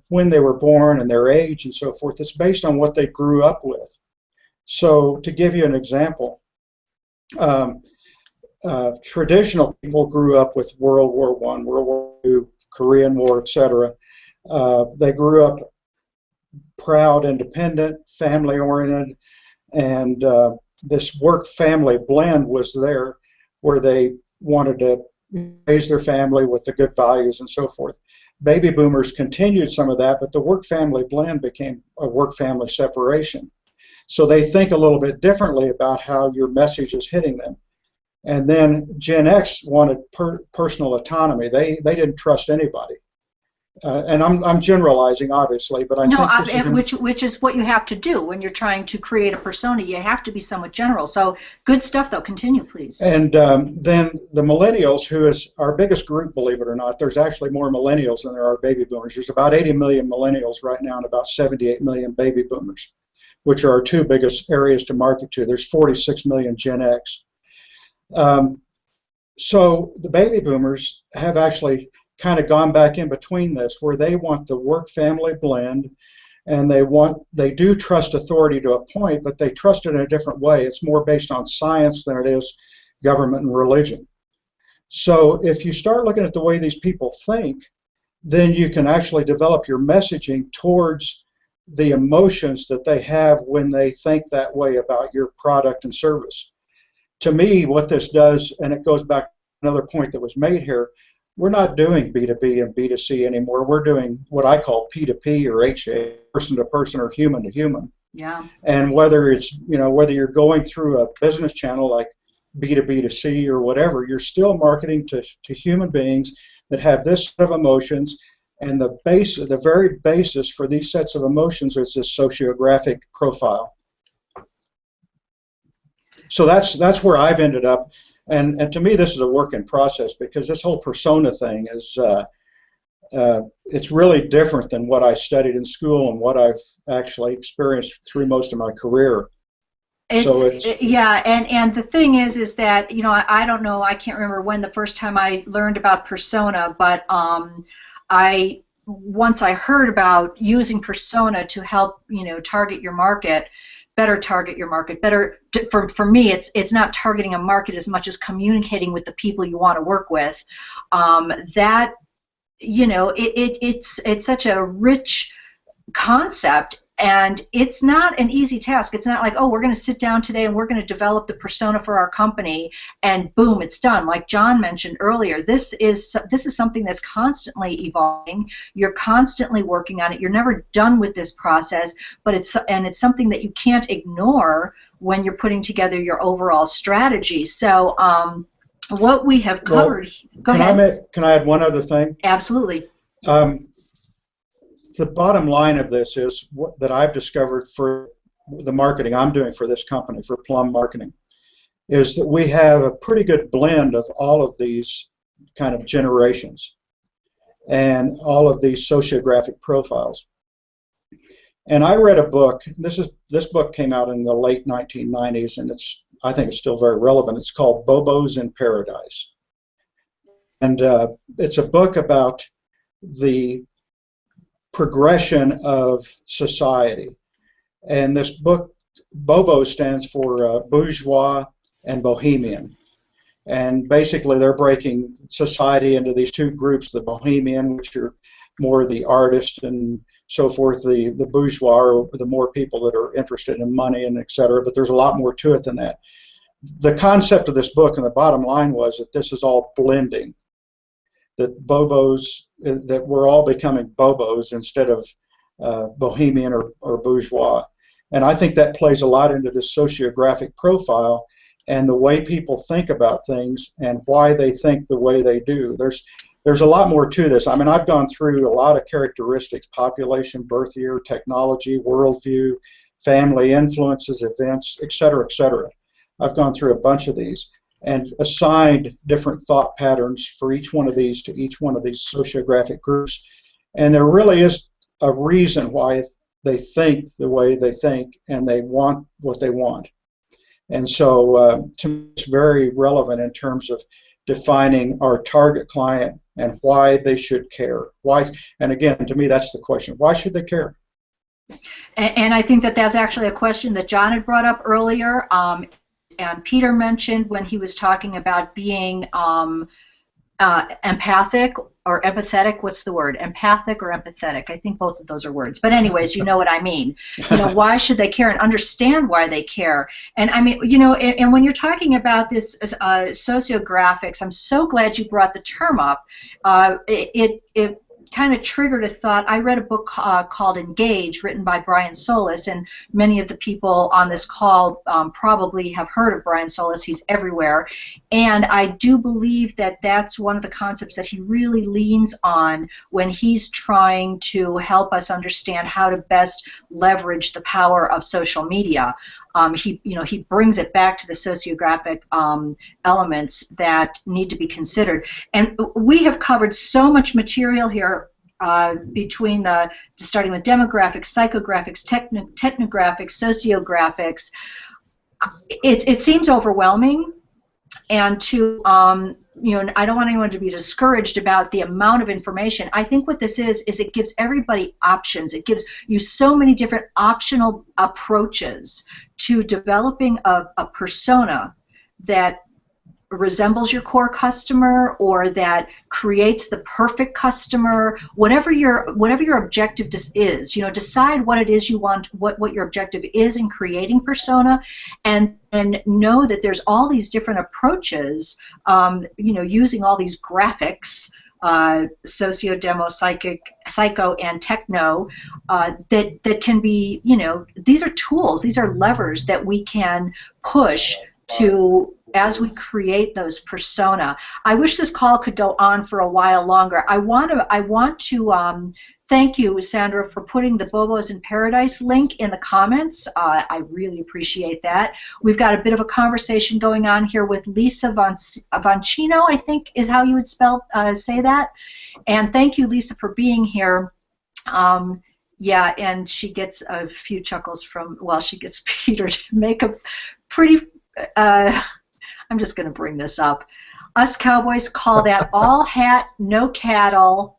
when they were born and their age and so forth, it's based on what they grew up with. So to give you an example, traditional people grew up with World War I, World War II, Korean War, etc. They grew up proud, independent, family-oriented, and this work-family blend was there where they wanted to raise their family with the good values and so forth. Baby boomers continued some of that, but the work-family blend became a work-family separation. So they think a little bit differently about how your message is hitting them. And then Gen X wanted personal autonomy. They didn't trust anybody. And I'm generalizing, obviously, but I think which is what you have to do when you're trying to create a persona. You have to be somewhat general. So good stuff, though. Continue, please. And then the millennials, who is our biggest group, believe it or not. There's actually more millennials than there are baby boomers. There's about 80 million millennials right now and about 78 million baby boomers, which are our 2 biggest areas to market to. There's 46 million Gen X. So the baby boomers have actually kind of gone back in between this, where they want the work-family blend, and they do trust authority to a point, but they trust it in a different way. It's more based on science than it is government and religion. So if you start looking at the way these people think, then you can actually develop your messaging towards the emotions that they have when they think that way about your product and service. To me, what this does, and it goes back to another point that was made here, we're not doing B2B and B2C anymore. We're doing what I call P2P or HA, person to person or human to human. Yeah. And whether it's, whether you're going through a business channel like B2B2C or whatever, you're still marketing to human beings that have this set of emotions, and the very basis for these sets of emotions is this sociographic profile. So that's where I've ended up. And to me, this is a work in process, because this whole persona thing is it's really different than what I studied in school and what I've actually experienced through most of my career. Yeah, and the thing is that, I don't know, I can't remember when the first time I learned about persona, but once I heard about using persona to help, target your market, better target your market, for me, it's not targeting a market as much as communicating with the people you want to work with. It's such a rich concept, And it's not an easy task. It's not like, oh, we're going to sit down today and we're going to develop the persona for our company and boom, it's done. Like John mentioned earlier, this is something that's constantly evolving. You're constantly working on it. You're never done with this process, but it's something that you can't ignore when you're putting together your overall strategy. So what we have covered. Go ahead. Can I add one other thing? Absolutely. The bottom line of this is that I've discovered for the marketing I'm doing for this company, for Plum Marketing, is that we have a pretty good blend of all of these kind of generations and all of these sociographic profiles. And I read a book. This book came out in the late 1990s, and I think it's still very relevant. It's called Bobos in Paradise, and it's a book about the progression of society. And this book, Bobo, stands for bourgeois and bohemian. And basically they're breaking society into these two groups, the bohemian, which are more the artists and so forth, the bourgeois are the more people that are interested in money and et cetera, but there's a lot more to it than that. The concept of this book and the bottom line was that this is all blending. That Bobos, that we're all becoming Bobos instead of bohemian or bourgeois. And I think that plays a lot into this sociographic profile and the way people think about things and why they think the way they do. There's a lot more to this. I mean, I've gone through a lot of characteristics: population, birth year, technology, worldview, family influences, events, et cetera, et cetera. I've gone through a bunch of these and assigned different thought patterns for each one of these to each one of these sociographic groups. And there really is a reason why they think the way they think and they want what they want. And so to me, it's very relevant in terms of defining our target client and why they should care. Why? And again, to me, that's the question. Why should they care? And I think that that's actually a question that John had brought up earlier. And Peter mentioned when he was talking about being empathic or empathetic. What's the word? Empathic or empathetic? I think both of those are words. But anyways, you know what I mean. You know, why should they care and understand why they care? And I mean, you know, and when you're talking about this sociographics, I'm so glad you brought the term up. It kind of triggered a thought. I read a book called Engage, written by Brian Solis, and many of the people on this call probably have heard of Brian Solis. He's everywhere, and I do believe that that's one of the concepts that he really leans on when he's trying to help us understand how to best leverage the power of social media. He brings it back to the sociographic elements that need to be considered. And we have covered so much material here between starting with demographics, psychographics, technographics, sociographics. It seems overwhelming. And to, I don't want anyone to be discouraged about the amount of information. I think what this is it gives everybody options. It gives you so many different optional approaches to developing a persona that resembles your core customer or that creates the perfect customer. Whatever your objective is, decide what it is you want, what your objective is in creating persona, and know that there's all these different approaches, using all these graphics, socio, demo, psycho, and techno, that can be, these are tools, these are levers that we can push to as we create those persona. I wish this call could go on for a while longer. I want to thank you, Sandra, for putting the Bobos in Paradise link in the comments. I really appreciate that. We've got a bit of a conversation going on here with Lisa Vancino, I think is how you would say that. And thank you, Lisa, for being here. Yeah, and she gets a few chuckles from, well, she gets Peter to make a pretty, I'm just going to bring this up. Us cowboys call that all hat, no cattle.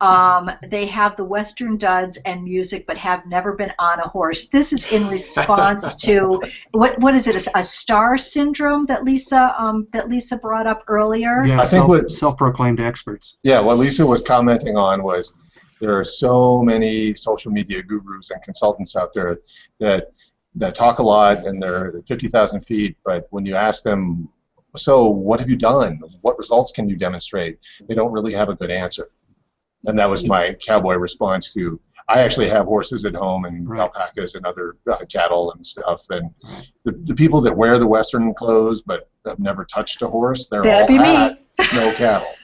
They have the Western duds and music, but have never been on a horse. This is in response to what is it? A star syndrome that Lisa brought up earlier. Yeah, I think what self-proclaimed experts. Yeah, what Lisa was commenting on was There are so many social media gurus and consultants out there that talk a lot and they're 50,000 feet, but when you ask them, so what have you done? What results can you demonstrate? They don't really have a good answer. And that was my cowboy response to, I actually have horses at home and alpacas and other cattle and stuff, and the people that wear the Western clothes but have never touched a horse, they're all hat, no cattle.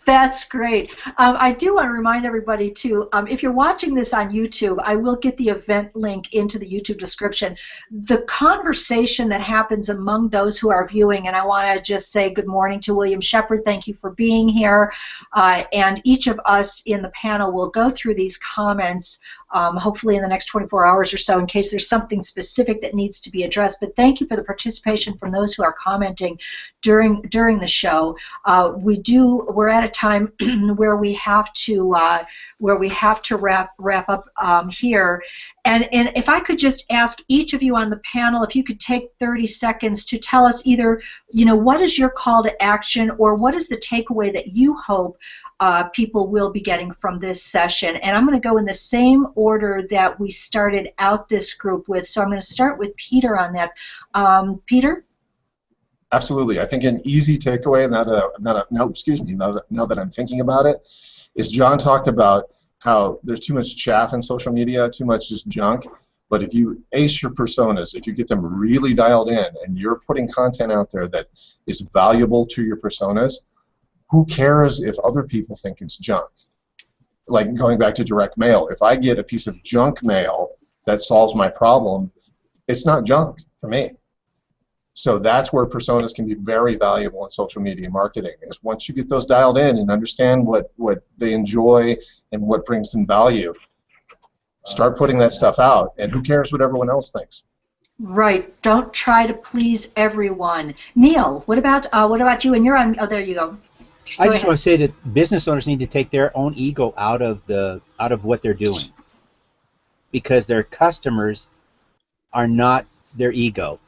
That's great. I do want to remind everybody too, if you're watching this on YouTube, I will get the event link into the YouTube description. The conversation that happens among those who are viewing, and I want to just say good morning to William Shepard, thank you for being here, and each of us in the panel will go through these comments hopefully in the next 24 hours or so in case there's something specific that needs to be addressed. But thank you for the participation from those who are commenting during the show. We're at a time where we have to wrap up here. And if I could just ask each of you on the panel if you could take 30 seconds to tell us either, what is your call to action or what is the takeaway that you hope people will be getting from this session. And I'm going to go in the same order that we started out this group with. So I'm going to start with Peter on that. Peter? Absolutely. I think an easy takeaway, now that I'm thinking about it, is John talked about how there's too much chaff in social media, too much just junk. But if you ace your personas, if you get them really dialed in and you're putting content out there that is valuable to your personas, who cares if other people think it's junk? Like going back to direct mail, if I get a piece of junk mail that solves my problem, it's not junk for me. So that's where personas can be very valuable in social media marketing, is once you get those dialed in and understand what they enjoy and what brings them value, start putting that stuff out, and who cares what everyone else thinks? Right. Don't try to please everyone. Neal, what about you? And you're on. Oh, there you go. I just want to say that business owners need to take their own ego out of what they're doing, because their customers are not their ego,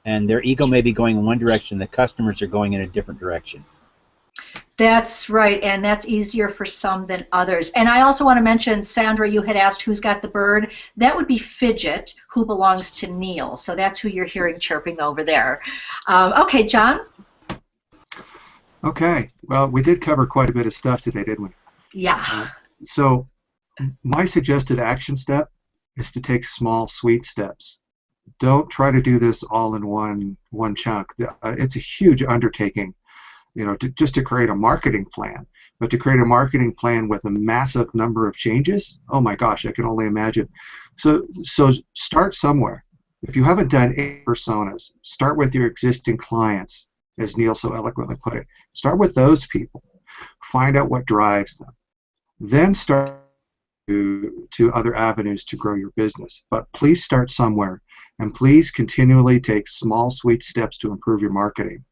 and their ego may be going in one direction, the customers are going in a different direction. That's right, and that's easier for some than others. And I also want to mention, Sandra, you had asked who's got the bird. That would be Fidget, who belongs to Neal. So that's who you're hearing chirping over there. Okay, John? Okay, well, we did cover quite a bit of stuff today, didn't we? Yeah. So my suggested action step is to take small, sweet steps. Don't try to do this all in one chunk. It's a huge undertaking, just to create a marketing plan. But to create a marketing plan with a massive number of changes, oh my gosh, I can only imagine. So start somewhere. If you haven't done 8 personas, start with your existing clients, as Neal so eloquently put it. Start with those people. Find out what drives them. Then start to other avenues to grow your business. But please start somewhere, and please continually take small, sweet steps to improve your marketing.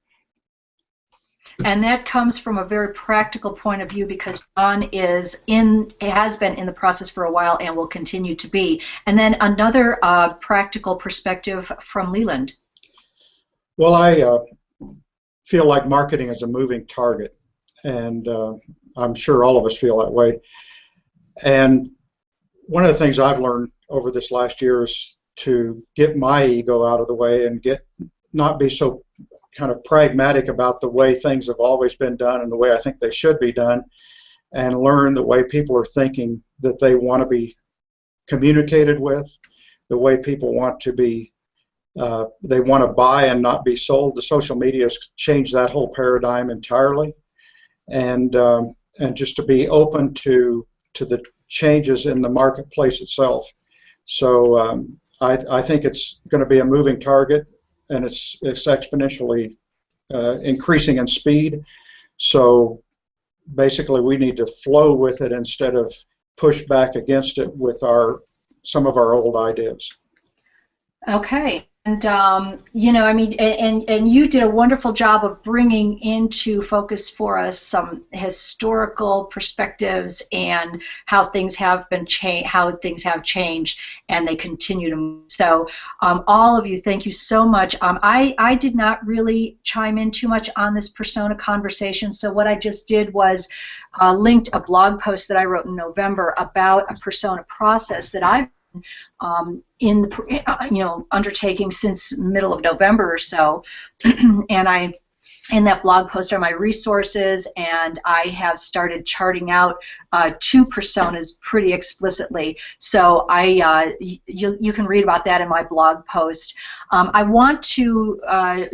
And that comes from a very practical point of view, because John has been in the process for a while and will continue to be. And then another practical perspective from Leland. Well, I feel like marketing is a moving target, and I'm sure all of us feel that way. And one of the things I've learned over this last year is to get my ego out of the way and not be so kind of pragmatic about the way things have always been done and the way I think they should be done, and learn the way people are thinking that they want to be communicated with, the way people want to be they want to buy and not be sold. The social media has changed that whole paradigm entirely, and just to be open to the changes in the marketplace itself. So I think it's going to be a moving target, and it's exponentially increasing in speed. So basically, we need to flow with it instead of push back against it with some of our old ideas. Okay. And you know, I mean, and you did a wonderful job of bringing into focus for us some historical perspectives and how things have been changed, and they continue to move. So, all of you, thank you so much. I did not really chime in too much on this persona conversation. So what I just did was linked a blog post that I wrote in November about a persona process that I've in the undertaking since middle of November or so, and in that blog post are my resources, and I have started charting out 2 personas pretty explicitly. So you can read about that in my blog post. I want to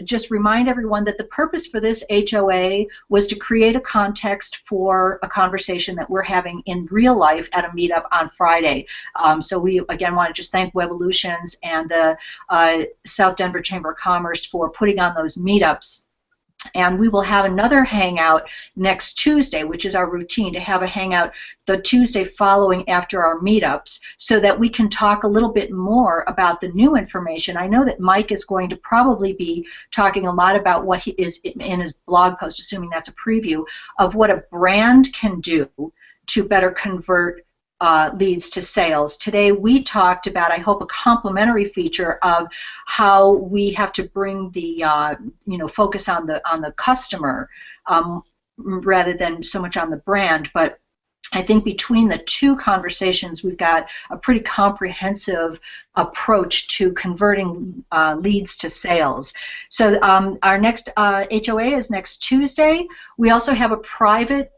just remind everyone that the purpose for this HOA was to create a context for a conversation that we're having in real life at a meetup on Friday. So we again want to just thank Webolutions and the South Denver Chamber of Commerce for putting on those meetups. And we will have another hangout next Tuesday, which is our routine, to have a hangout the Tuesday following after our meetups, so that we can talk a little bit more about the new information. I know that Mike is going to probably be talking a lot about what he is in his blog post, assuming that's a preview, of what a brand can do to better convert leads to sales. Today we talked about, I hope, a complementary feature of how we have to bring the focus on the customer rather than so much on the brand. But I think between the 2 conversations, we've got a pretty comprehensive approach to converting leads to sales. So our next HOA is next Tuesday. We also have a private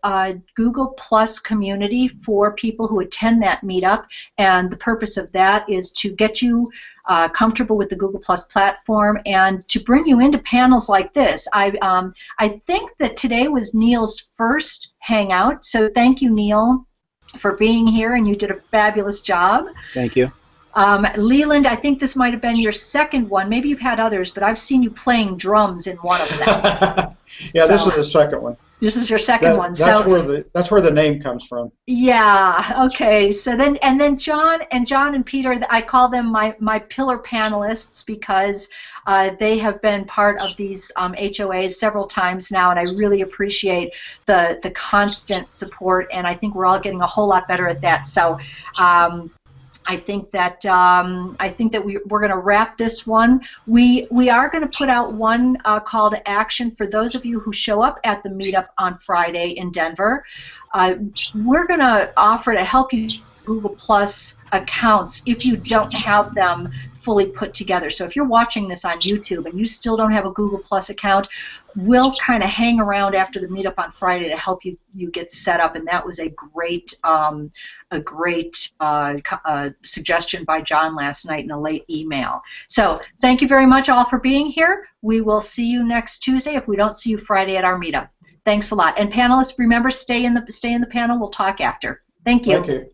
Google Plus community for people who attend that meetup, and the purpose of that is to get you comfortable with the Google Plus platform and to bring you into panels like this. I think that today was Neal's first hangout, so thank you, Neal, for being here, and you did a fabulous job. Thank you. Leland, I think this might have been your second one. Maybe you've had others, but I've seen you playing drums in one of them. Yeah, so, this is the second one. This is your second one. That's where the name comes from. Yeah. Okay. So then, John and Peter, I call them my pillar panelists, because they have been part of these HOAs several times now, and I really appreciate the constant support, and I think we're all getting a whole lot better at that. So. I think that we're going to wrap this one. We are going to put out one call to action for those of you who show up at the meetup on Friday in Denver. We're going to offer to help you Google Plus accounts if you don't have them fully put together. So if you're watching this on YouTube and you still don't have a Google Plus account, we'll kind of hang around after the meetup on Friday to help you get set up. And that was a great suggestion by John last night in a late email. So thank you very much all for being here. We will see you next Tuesday if we don't see you Friday at our meetup. Thanks a lot. And panelists, remember, stay in the panel. We'll talk after. Thank you. Thank you.